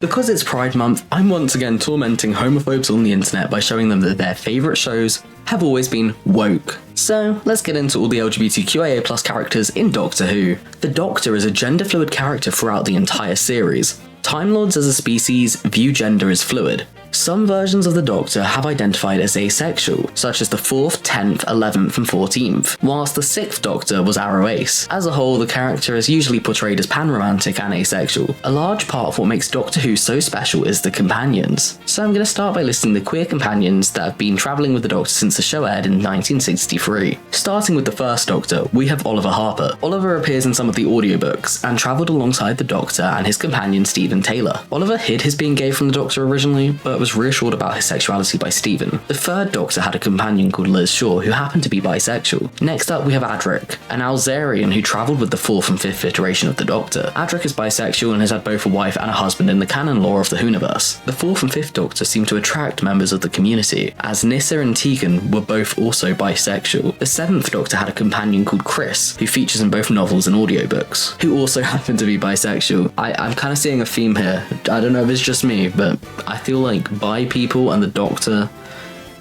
Because it's Pride Month, I'm once again tormenting homophobes on the internet by showing them that their favourite shows have always been woke. So let's get into all the LGBTQIA+ characters in Doctor Who. The Doctor is a gender-fluid character throughout the entire series. Time Lords as a species view gender as fluid. Some versions of the Doctor have identified as asexual, such as the 4th, 10th, 11th and 14th, whilst the 6th Doctor was aro ace. As a whole, the character is usually portrayed as panromantic and asexual. A large part of what makes Doctor Who so special is the companions. So I'm going to start by listing the queer companions that have been travelling with the Doctor since the show aired in 1963. Starting with the first Doctor, we have Oliver Harper. Oliver appears in some of the audiobooks and travelled alongside the Doctor and his companion Stephen Taylor. Oliver hid his being gay from the Doctor originally, but was reassured about his sexuality by Stephen. The third Doctor had a companion called Liz Shaw who happened to be bisexual. Next up we have Adric, an Alzarian who travelled with the 4th and 5th iteration of the Doctor. Adric is bisexual and has had both a wife and a husband in the canon lore of the Whoniverse. The 4th and 5th Doctor seem to attract members of the community, as Nyssa and Tegan were both also bisexual. The 7th Doctor had a companion called Chris, who features in both novels and audiobooks, who also happened to be bisexual. I'm kind of seeing a theme here. I don't know if it's just me, but I feel like bi people and the Doctor,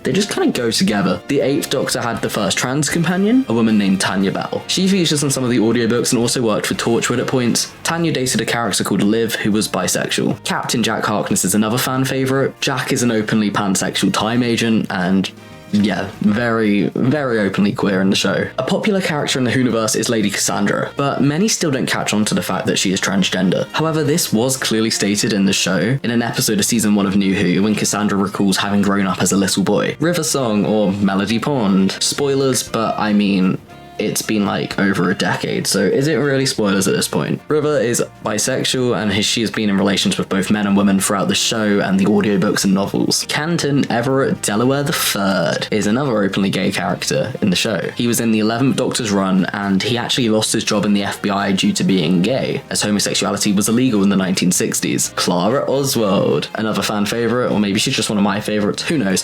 they just kind of go together. The 8th Doctor had the first trans companion, a woman named Tanya Bell. She features in some of the audiobooks and also worked for Torchwood at points. Tanya dated a character called Liv, who was bisexual. Captain Jack Harkness is another fan favourite. Jack is an openly pansexual time agent and yeah, very, very openly queer in the show. A popular character in the Whoniverse is Lady Cassandra, but many still don't catch on to the fact that she is transgender. However, this was clearly stated in the show in an episode of season 1 of New Who when Cassandra recalls having grown up as a little boy. River Song or Melody Pond. Spoilers, but I mean, it's been like over a decade, so is it really spoilers at this point? River is bisexual and she has been in relations with both men and women throughout the show and the audiobooks and novels. Canton Everett Delaware III is another openly gay character in the show. He was in the 11th Doctor's run and he actually lost his job in the FBI due to being gay, as homosexuality was illegal in the 1960s. Clara Oswald, another fan favourite, or maybe she's just one of my favourites, who knows.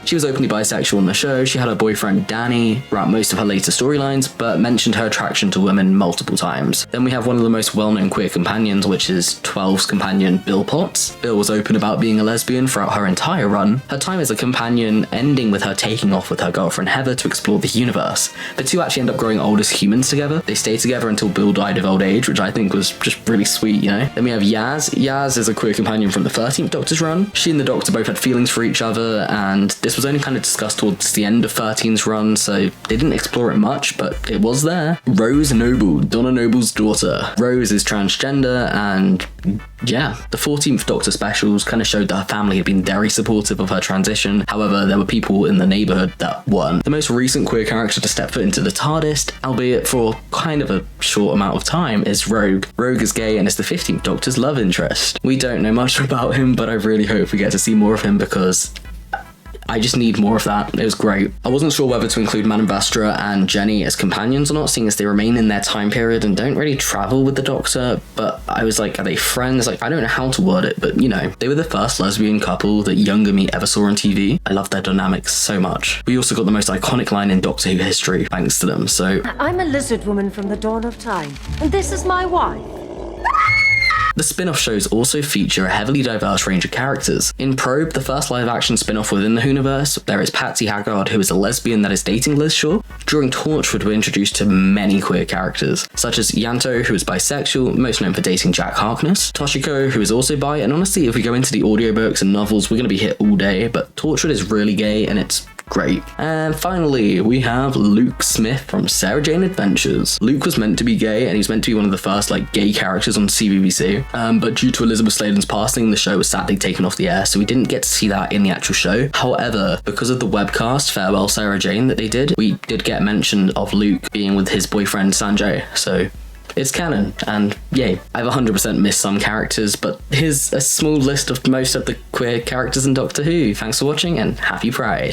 She was openly bisexual in the show. She had her boyfriend Danny throughout most of her later storylines, but mentioned her attraction to women multiple times. Then we have one of the most well-known queer companions, which is 12's companion Bill Potts. Bill was open about being a lesbian throughout her entire run. Her time as a companion ending with her taking off with her girlfriend Heather to explore the universe. The two actually end up growing old as humans together. They stay together until Bill died of old age, which I think was just really sweet, you know? Then we have Yaz. Yaz is a queer companion from the 13th Doctor's run. She and the Doctor both had feelings for each other, and this was only kind of discussed towards the end of 13's run, so they didn't explore it much, but it was there. Rose Noble, Donna Noble's daughter. Rose is transgender, and yeah, the 14th Doctor specials kind of showed that her family had been very supportive of her transition. However, there were people in the neighbourhood that weren't. The most recent queer character to step foot into the TARDIS, albeit for kind of a short amount of time, is Rogue. Rogue is gay and is the 15th Doctor's love interest. We don't know much about him, but I really hope we get to see more of him because I just need more of that. It was great. I wasn't sure whether to include Manavastra and Jenny as companions or not, seeing as they remain in their time period and don't really travel with the Doctor, but I was like, are they friends? Like, I don't know how to word it, but you know, they were the first lesbian couple that younger me ever saw on TV. I love their dynamics so much. We also got the most iconic line in Doctor Who history thanks to them, so I'm a lizard woman from the dawn of time, and this is my wife. The spin-off shows also feature a heavily diverse range of characters. In Probe, the first live-action spin-off within the Whoniverse, there is Patsy Haggard, who is a lesbian that is dating Liz Shaw. During Torchwood, we're introduced to many queer characters, such as Yanto, who is bisexual, most known for dating Jack Harkness, Toshiko, who is also bi, and honestly, if we go into the audiobooks and novels, we're going to be hit all day, but Torchwood is really gay, and it's great. And finally, we have Luke Smith from Sarah Jane Adventures. Luke was meant to be gay, and he's meant to be one of the first gay characters on CBBC, but due to Elizabeth Sladen's passing, the show was sadly taken off the air, so we didn't get to see that in the actual show. However, because of the webcast Farewell Sarah Jane that they did, we did get mention of Luke being with his boyfriend Sanjay, so it's canon, and yay. I've 100% missed some characters, but here's a small list of most of the queer characters in Doctor Who. Thanks for watching, and happy Pride.